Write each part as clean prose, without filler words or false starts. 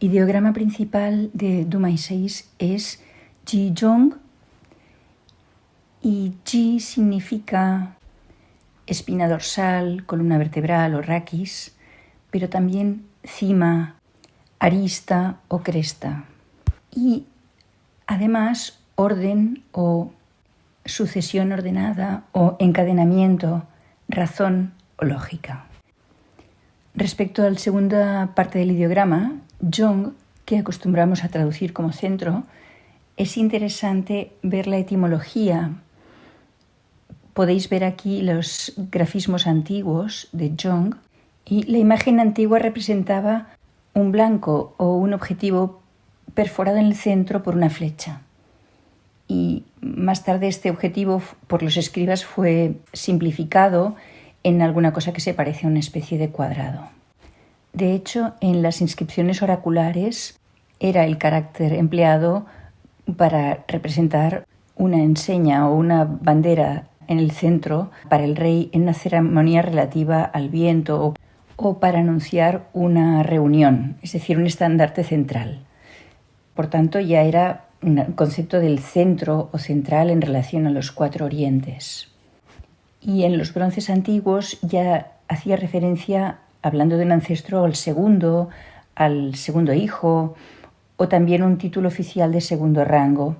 ideograma principal de Dumai 6 es Ji-jong, y Ji significa espina dorsal, columna vertebral o raquis, pero también cima, arista o cresta. Y además orden o sucesión ordenada o encadenamiento, razón o lógica. Respecto a la segunda parte del ideograma, Jong, que acostumbramos a traducir como centro, es interesante ver la etimología. Podéis ver aquí los grafismos antiguos de Jong, y la imagen antigua representaba un blanco o un objetivo perforado en el centro por una flecha. Y más tarde este objetivo por los escribas fue simplificado en alguna cosa que se parece a una especie de cuadrado. De hecho, en las inscripciones oraculares era el carácter empleado para representar una enseña o una bandera en el centro para el rey en una ceremonia relativa al viento o para anunciar una reunión, es decir, un estandarte central. Por tanto, ya era un concepto del centro o central en relación a los 4 orientes. Y en los bronces antiguos ya hacía referencia, hablando de un ancestro, al segundo hijo, o también un título oficial de segundo rango,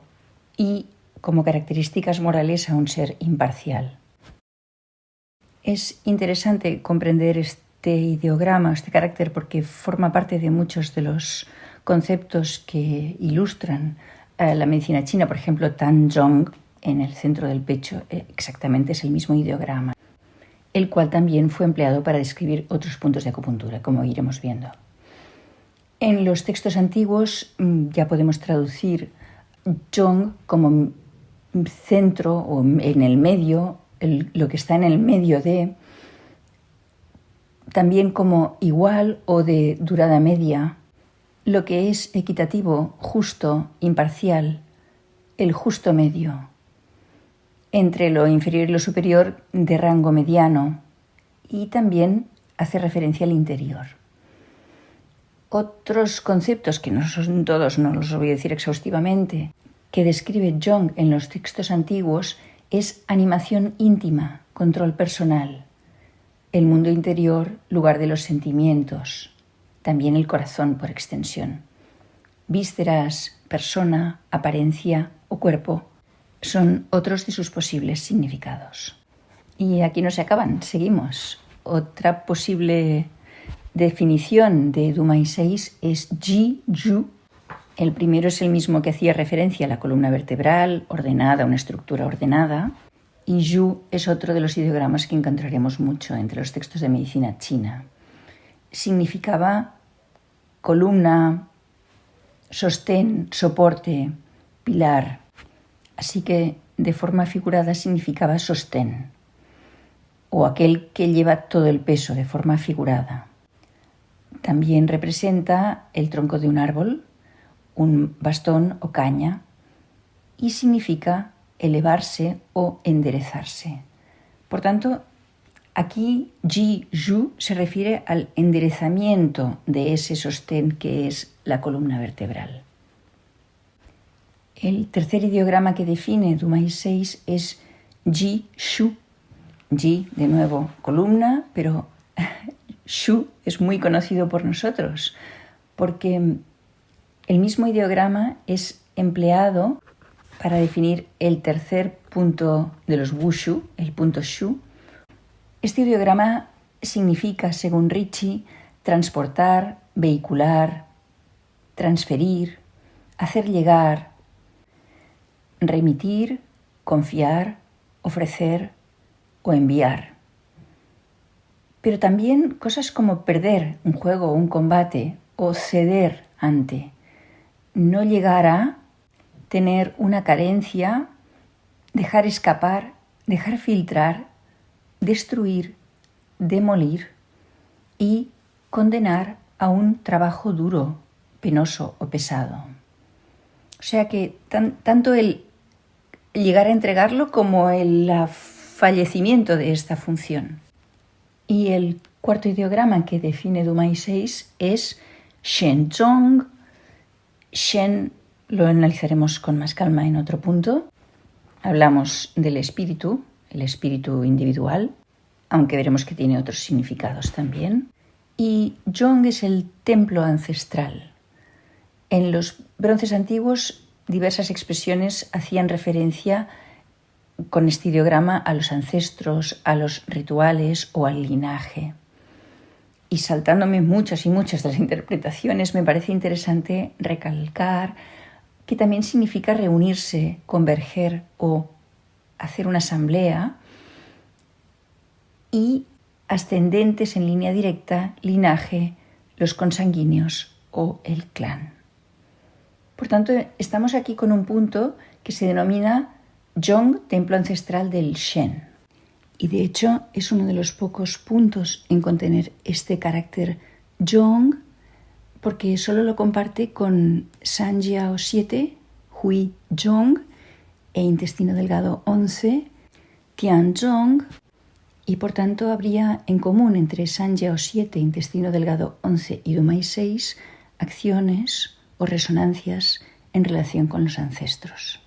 y como características morales a un ser imparcial. Es interesante comprender este ideograma, este carácter, porque forma parte de muchos de los conceptos que ilustran la medicina china. Por ejemplo, Tan Zhong, en el centro del pecho, exactamente es el mismo ideograma, el cual también fue empleado para describir otros puntos de acupuntura, como iremos viendo. En los textos antiguos ya podemos traducir Zhong como centro o en el medio, lo que está en el medio de, también como igual o de durada media, lo que es equitativo, justo, imparcial, el justo medio, entre lo inferior y lo superior de rango mediano, y también hace referencia al interior. Otros conceptos, que no son todos, no los voy a decir exhaustivamente, que describe Jong en los textos antiguos es animación íntima, control personal, el mundo interior, lugar de los sentimientos, también el corazón por extensión. Vísceras, persona, apariencia o cuerpo son otros de sus posibles significados. Y aquí no se acaban, seguimos. Otra posible definición de Dumai 6 es Ji-ju. El primero es el mismo que hacía referencia a la columna vertebral, ordenada, una estructura ordenada. Y Ju es otro de los ideogramas que encontraremos mucho entre los textos de medicina china. Significaba columna, sostén, soporte, pilar. Así que de forma figurada significaba sostén, o aquel que lleva todo el peso de forma figurada. También representa el tronco de un árbol, un bastón o caña, y significa elevarse o enderezarse. Por tanto, aquí Ji-ju se refiere al enderezamiento de ese sostén que es la columna vertebral. El tercer ideograma que define Dumai 6 es Ji-shu. Ji, de nuevo, columna, pero Shu es muy conocido por nosotros porque el mismo ideograma es empleado para definir el tercer punto de los wushu, el punto Shu. Este ideograma significa, según Ricci, transportar, vehicular, transferir, hacer llegar, remitir, confiar, ofrecer o enviar. Pero también cosas como perder un juego o un combate o ceder ante, no llegar a, tener una carencia, dejar escapar, dejar filtrar, destruir, demolir y condenar a un trabajo duro, penoso o pesado. O sea que tanto el llegar a entregarlo como el fallecimiento de esta función. Y el cuarto ideograma que define Dumai 6 es Shen Zhong. Shen lo analizaremos con más calma en otro punto. Hablamos del espíritu, el espíritu individual, aunque veremos que tiene otros significados también. Y Zhong es el templo ancestral. En los bronces antiguos, diversas expresiones hacían referencia con este ideograma a los ancestros, a los rituales o al linaje. Y saltándome muchas y muchas de las interpretaciones, me parece interesante recalcar que también significa reunirse, converger o hacer una asamblea, y ascendentes en línea directa, linaje, los consanguíneos o el clan. Por tanto, estamos aquí con un punto que se denomina Zhong, templo ancestral del Shen. Y de hecho es uno de los pocos puntos en contener este carácter Zhong, porque solo lo comparte con Sanjiao 7, Hui Zhong, e intestino delgado 11, Tianzhong, y por tanto habría en común entre Sanjiao 7, intestino delgado 11 y Dumai 6 acciones o resonancias en relación con los ancestros.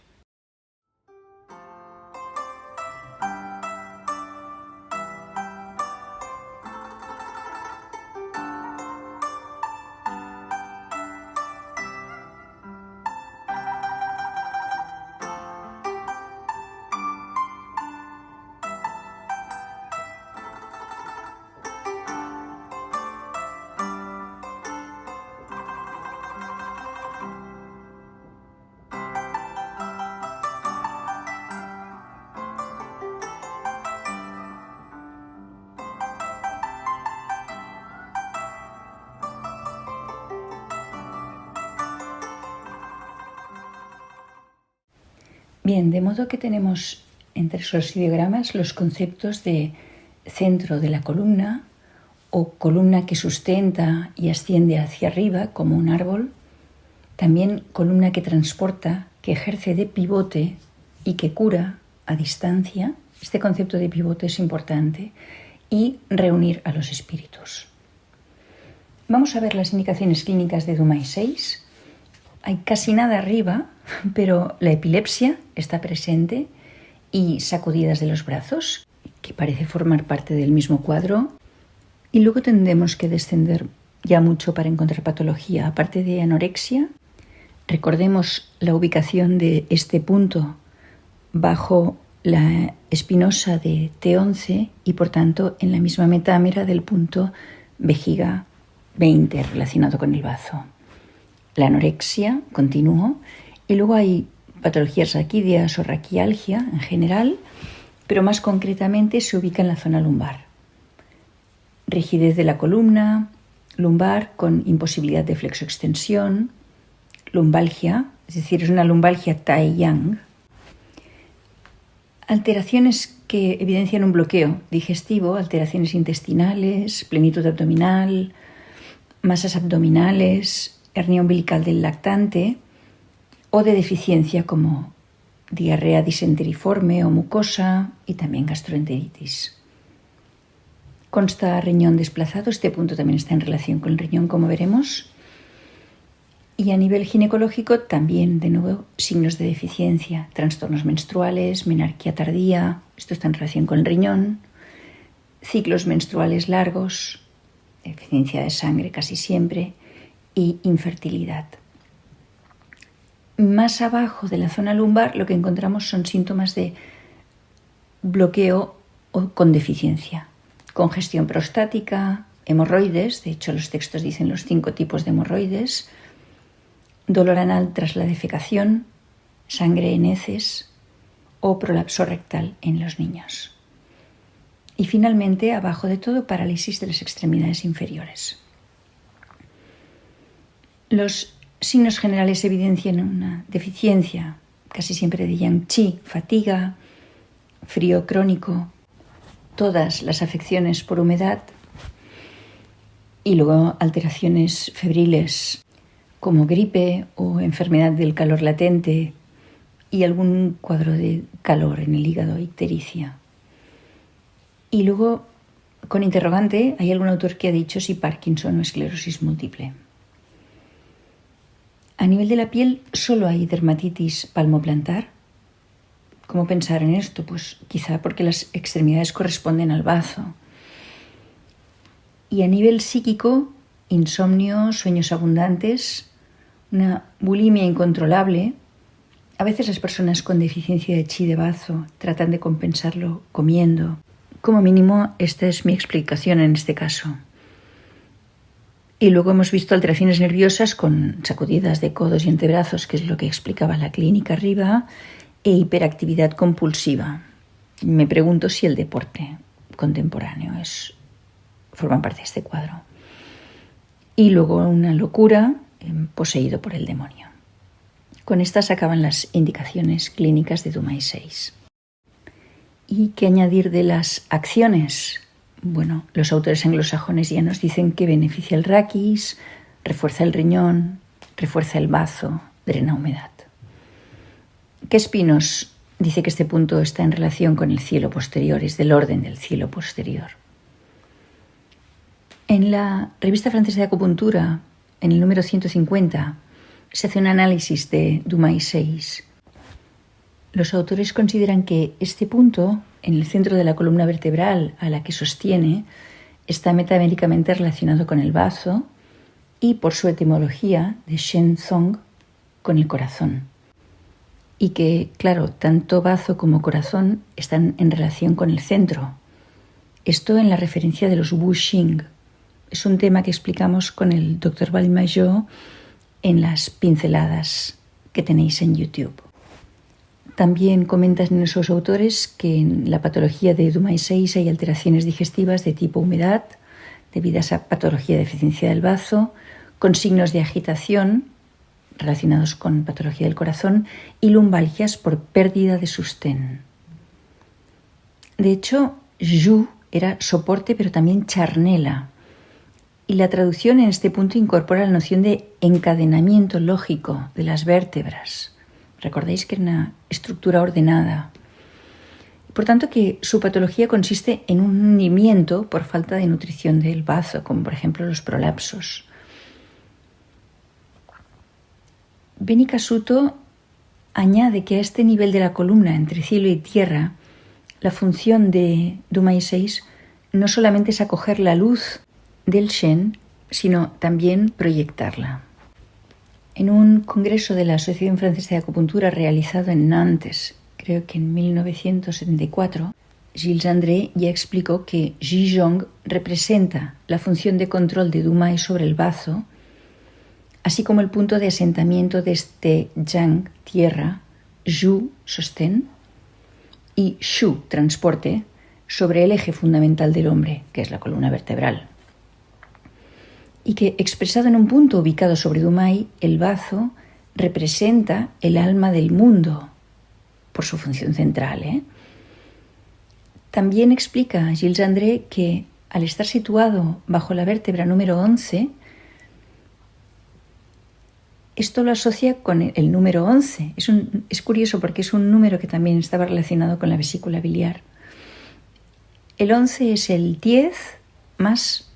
Bien, de modo que tenemos entre esos ideogramas los conceptos de centro de la columna o columna que sustenta y asciende hacia arriba como un árbol, también columna que transporta, que ejerce de pivote y que cura a distancia. Este concepto de pivote es importante, y reunir a los espíritus. Vamos a ver las indicaciones clínicas de Dumai 6. Hay casi nada arriba, pero la epilepsia está presente y sacudidas de los brazos, que parece formar parte del mismo cuadro. Y luego tendremos que descender ya mucho para encontrar patología. Aparte de anorexia, recordemos la ubicación de este punto bajo la espinosa de T11 y por tanto en la misma metámera del punto vejiga 20 relacionado con el bazo. La anorexia, continúo, y luego hay patologías raquídeas o raquialgia en general, pero más concretamente se ubica en la zona lumbar. Rigidez de la columna lumbar con imposibilidad de flexoextensión, lumbalgia, es decir, es una lumbalgia Tai-Yang. Alteraciones que evidencian un bloqueo digestivo, alteraciones intestinales, plenitud abdominal, masas abdominales, hernia umbilical del lactante o de deficiencia como diarrea disenteriforme o mucosa y también gastroenteritis. Consta riñón desplazado, este punto también está en relación con el riñón, como veremos. Y a nivel ginecológico también, de nuevo, signos de deficiencia, trastornos menstruales, menarquía tardía, esto está en relación con el riñón, ciclos menstruales largos, deficiencia de sangre casi siempre, y infertilidad. Más abajo de la zona lumbar lo que encontramos son síntomas de bloqueo o con deficiencia. Congestión prostática, hemorroides, de hecho los textos dicen los 5 tipos de hemorroides, dolor anal tras la defecación, sangre en heces o prolapso rectal en los niños. Y finalmente, abajo de todo, parálisis de las extremidades inferiores. Los signos generales evidencian una deficiencia, casi siempre de yang qi, fatiga, frío crónico, todas las afecciones por humedad y luego alteraciones febriles como gripe o enfermedad del calor latente y algún cuadro de calor en el hígado, ictericia. Y luego, con interrogante, hay algún autor que ha dicho si Parkinson o esclerosis múltiple. A nivel de la piel solo hay dermatitis palmoplantar. ¿Cómo pensar en esto? Pues quizá porque las extremidades corresponden al bazo. Y a nivel psíquico, insomnio, sueños abundantes, una bulimia incontrolable. A veces las personas con deficiencia de chi de bazo tratan de compensarlo comiendo. Como mínimo, esta es mi explicación en este caso. Y luego hemos visto alteraciones nerviosas con sacudidas de codos y antebrazos, que es lo que explicaba la clínica arriba, e hiperactividad compulsiva. Me pregunto si el deporte contemporáneo forma parte de este cuadro. Y luego una locura, poseído por el demonio. Con estas acaban las indicaciones clínicas de Dumai 6. ¿Y qué añadir de las acciones? Bueno, los autores anglosajones ya nos dicen que beneficia el raquis, refuerza el riñón, refuerza el bazo, drena humedad. Kespinos dice que este punto está en relación con el cielo posterior, es del orden del cielo posterior. En la revista francesa de acupuntura, en el número 150, se hace un análisis de Dumai 6. Los autores consideran que este punto, en el centro de la columna vertebral a la que sostiene, está metaméricamente relacionado con el bazo y, por su etimología de Shen Zong, con el corazón. Y que, claro, tanto bazo como corazón están en relación con el centro. Esto en la referencia de los Wu Xing. Es un tema que explicamos con el Dr. Valimayor en las pinceladas que tenéis en YouTube. También comentan esos autores que en la patología de Dumai 6 hay alteraciones digestivas de tipo humedad, debidas a patología de deficiencia del bazo, con signos de agitación relacionados con patología del corazón y lumbalgias por pérdida de sostén. De hecho, Zhu era soporte, pero también charnela. Y la traducción en este punto incorpora la noción de encadenamiento lógico de las vértebras. Recordáis que era una estructura ordenada. Por tanto, que su patología consiste en un hundimiento por falta de nutrición del bazo, como por ejemplo los prolapsos. Beni Kasuto añade que a este nivel de la columna, entre cielo y tierra, la función de Dumai 6 no solamente es acoger la luz del Shen, sino también proyectarla. En un congreso de la Asociación Francesa de Acupuntura realizado en Nantes, creo que en 1974, Gilles André ya explicó que Zhizhong representa la función de control de Dumai sobre el bazo, así como el punto de asentamiento de este Yang, tierra, Zhu, sostén, y Shu, transporte, sobre el eje fundamental del hombre, que es la columna vertebral. Y que, expresado en un punto ubicado sobre Dumai, el bazo representa el alma del mundo, por su función central. También explica Gilles André que, al estar situado bajo la vértebra número 11, esto lo asocia con el número 11. Es curioso porque es un número que también estaba relacionado con la vesícula biliar. El 11 es el 10 más...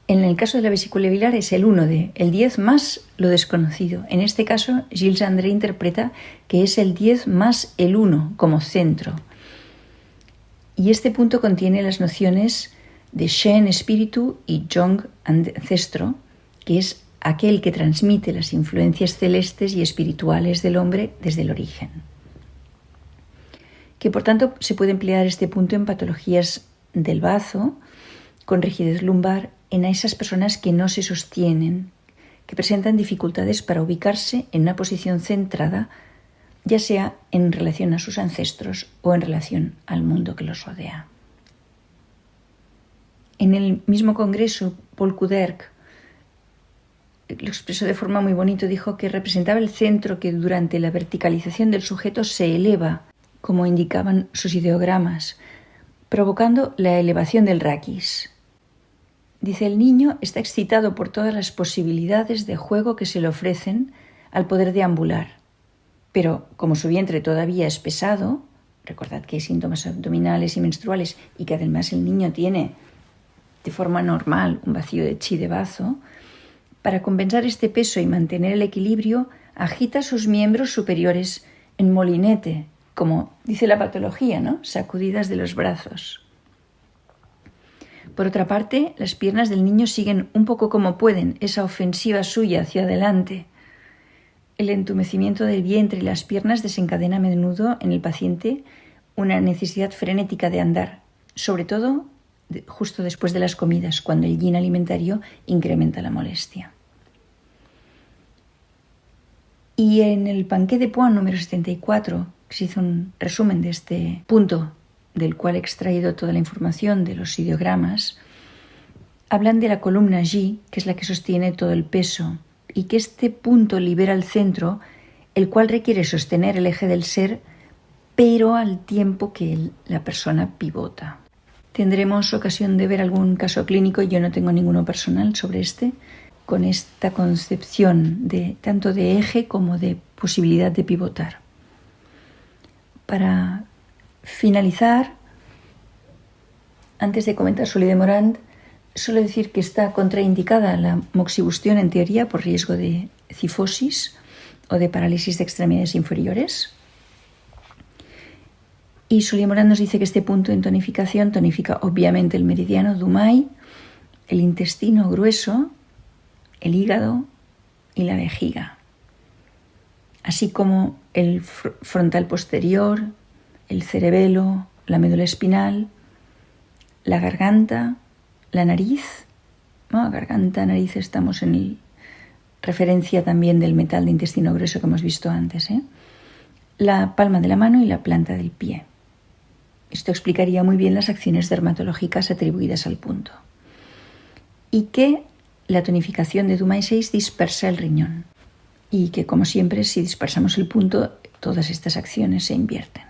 En el caso de la vesícula biliar es el 1 el 10 más lo desconocido. En este caso, Gilles André interpreta que es el 10 más el 1 como centro. Y este punto contiene las nociones de Shen, espíritu, y Zhong, ancestro, que es aquel que transmite las influencias celestes y espirituales del hombre desde el origen. Que por tanto se puede emplear este punto en patologías del bazo, con rigidez lumbar, en esas personas que no se sostienen, que presentan dificultades para ubicarse en una posición centrada, ya sea en relación a sus ancestros o en relación al mundo que los rodea. En el mismo congreso, Paul Kuderk lo expresó de forma muy bonita, dijo que representaba el centro que durante la verticalización del sujeto se eleva, como indicaban sus ideogramas, provocando la elevación del raquis. Dice, el niño está excitado por todas las posibilidades de juego que se le ofrecen al poder deambular. Pero como su vientre todavía es pesado, recordad que hay síntomas abdominales y menstruales y que además el niño tiene de forma normal un vacío de chi de bazo, Para compensar este peso y mantener el equilibrio, agita sus miembros superiores en molinete, como dice la patología, ¿no? Sacudidas de los brazos. Por otra parte, las piernas del niño siguen un poco como pueden esa ofensiva suya hacia adelante. El entumecimiento del vientre y las piernas desencadena a menudo en el paciente una necesidad frenética de andar, sobre todo justo después de las comidas, cuando el yin alimentario incrementa la molestia. Y en el Panqué de Puan número 74, que se hizo un resumen de este punto, del cual he extraído toda la información de los ideogramas, hablan de la columna Ji, que es la que sostiene todo el peso, y que este punto libera el centro, el cual requiere sostener el eje del ser, pero al tiempo que la persona pivota. Tendremos ocasión de ver algún caso clínico, yo no tengo ninguno personal sobre con esta concepción de tanto de eje como de posibilidad de pivotar. Para finalizar, antes de comentar Sully de Morant, suelo decir que está contraindicada la moxibustión en teoría por riesgo de cifosis o de parálisis de extremidades inferiores. Y Sully de Morant nos dice que este punto en tonificación tonifica obviamente el meridiano Dumai, el intestino grueso, el hígado y la vejiga, así como el frontal posterior, el cerebelo, la médula espinal, la garganta, la nariz, ¿no? Garganta, nariz, estamos en referencia también del metal de intestino grueso que hemos visto antes, la palma de la mano y la planta del pie. Esto explicaría muy bien las acciones dermatológicas atribuidas al punto. Y que la tonificación de Dumai 6 dispersa el riñón. Y que, como siempre, si dispersamos el punto, todas estas acciones se invierten.